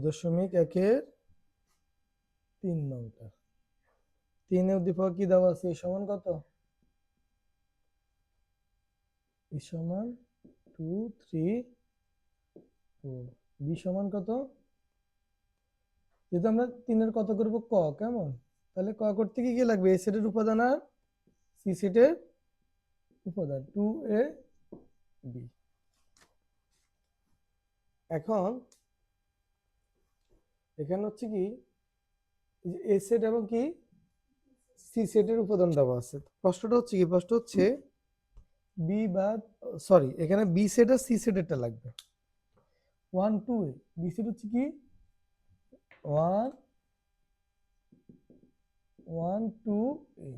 2.1-3 নংটা 3 এর উদ্দীপক কি দেওয়া আছে? সমান কত? সমান 2 3 4। বি সমান কত? যেহেতু আমরা 3 এর কত করব ক, কেমন? তাহলে ক করতে কি কি লাগবে? এ সেটের উপাদান আর সি সেটের উপাদান 2a b। এখন এখানে হচ্ছে কি এ সেট এবং কি সি সেটের উপাদান দেওয়া আছে। প্রশ্নটা হচ্ছে কি, প্রশ্ন হচ্ছে বি বা সরি এখানে বি সেট আর সি সেটেরটা লাগবে। 1 2 এ বি সেট হচ্ছে কি 1 1 2 এ।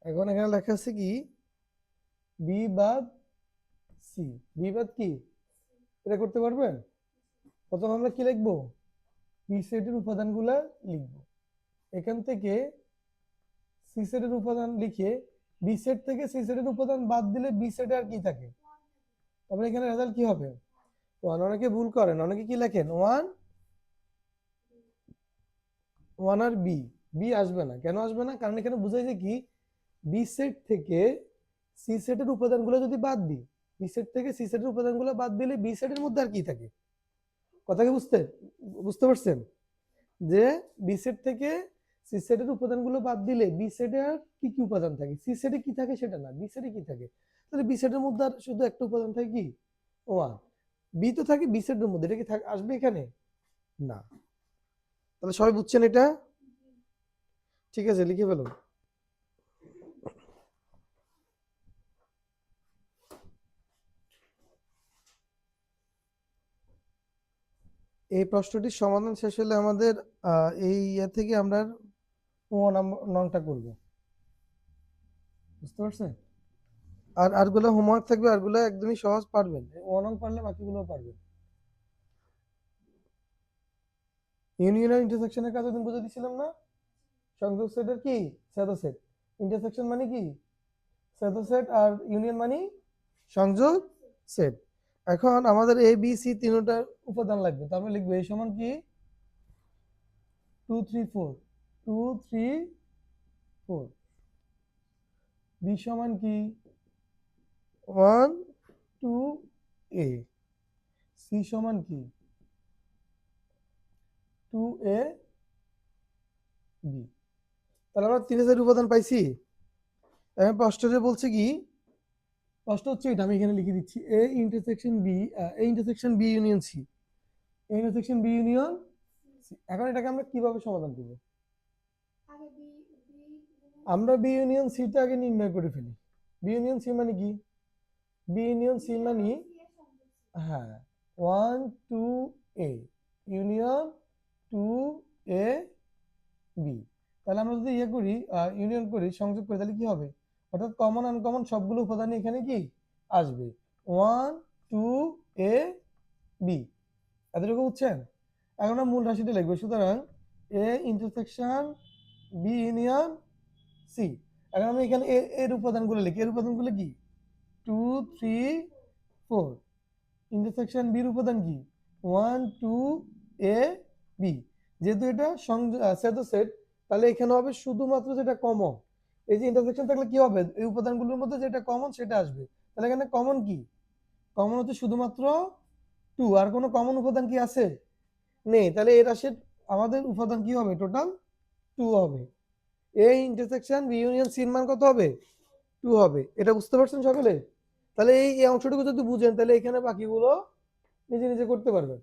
এখন এখানে লেখা আছে কি বি বাদ সি। বি বাদ কি এটা করতে পারবেন? প্রথম আমরা কি লিখবো? বি সেটের উপাদানগুলা লিখবো। এখান থেকে সি সেটের উপাদান লিখে বি সেট থেকে সি সেটের উপাদান বাদ দিলে বি সেটে আর কি থাকে? তারপরে এখানে রেজাল্ট কি হবে? 1। অনেকে ভুল করেন, অনেকে কি লেখেন 1 1 আর বি। বি আসবে না, কেন আসবে না? কারণ এখানে বুঝাইছে কি বি সেট থেকে সি সেটের উপাদানগুলো যদি বাদ দিই, বি সেট থেকে সি সেটের উপাদানগুলো বাদ দিলে বি সেটের মধ্যে আর কি থাকে? কথা কি বুঝতে পারছেন? যে বি সেট থেকে সি সেটের উপাদানগুলো বাদ দিলে বি সেটে আর কি কি উপাদান থাকে? সি সেটে কি থাকে সেটা না, বি সেটে কি থাকে? তাহলে বি সেটের মধ্যে আর শুধু একটা উপাদান থাকে কি 1। বি তো থাকে বি সেটের মধ্যে, এটা কি আসবে এখানে? না। তাহলে সবাই বুঝছেন এটা? ঠিক আছে, লিখে ফেলুন। এই প্রশ্নটির সমাধান শেষ হলে আমাদের এই থেকে আমরা নংটা করব। বুঝতে পারছেন? আর আরগুলো হোমওয়ার্ক থাকবে, আরগুলো একদমই সহজ, পারবেন। নং পারলে বাকিগুলো পারবেন। ইউনিয়ন আর ইন্টারসেকশনের কাজ ওদিন বুঝে দিছিলাম না? সংযোগ সেটের কি স্যাডো সেট, ইন্টারসেকশন মানে কি স্যাডো সেট, আর ইউনিয়ন মানে সংযোগ সেট। এখন আমাদের এ বি সি তিনটার উপাদান লাগবে, তারপরে লিখবে এই সমান কি 2 3 4 2 3 4। বি সমান কি 1 2 এ। সি সমান কি 2 এ বি। তাহলে আমরা 3 উপাদান পাইছি। এখন প্রশ্নটা বলছে কি, প্রশ্ন হচ্ছে এটা আমি এখানে লিখে দিচ্ছি A intersection B, A intersection B union C, A intersection B union C. এখন এটাকে আমরা কিভাবে সমাধান করব? আমরা বি ইউনিয়ন সিটা আগে নির্ণয় করে ফেলি। বি ইউনিয়ন সি মানে কি? বি ইউনিয়ন সি মানে হ্যাঁ 1 2 এ ইউনিয়ন 2 এ বি। তাহলে আমরা যদি ইয়ে করি ইউনিয়ন করি, সংযোগ করি, তাহলে কি হবে? অর্থাৎ কমন আনকমন সবগুলো উপাদান এখানে কি আসবে 1 2 এ বি। এতটুকু বুঝছেন? এখন আমরা মূল রাশিটা লিখবো। সুতরাং A intersection B union C. এখন আমি এখানে এর উপাদানগুলো লিখি। এর উপাদানগুলো কি 2 3 4। ইন্টারসেকশন বির উপাদান কি 1 2 এ বি। যেহেতু এটা সেট সেট, তাহলে এখানে হবে শুধুমাত্র যেটা কমন। এই যে ইন্টারসেকশন থাকলে কি হবে? এই উপাদানগুলোর মধ্যে যেটা কমন সেটা আসবে। তাহলে এখানে কমন কি? কমন হচ্ছে শুধুমাত্র 2। আর কোনো কমন উপাদান কি আছে? নেই। তাহলে এই রাশির আমাদের উপাদান কি হবে? টোটাল 2 হবে। এই ইন্টারসেকশন বি ইউনিয়ন সি এর মান কত হবে? 2 হবে। এটা বুঝতে পারছেন সকলে? তাহলে এই অংশটুকু যদি বুঝেন তাহলে এখানে বাকিগুলো নিজে নিজে করতে পারবেন।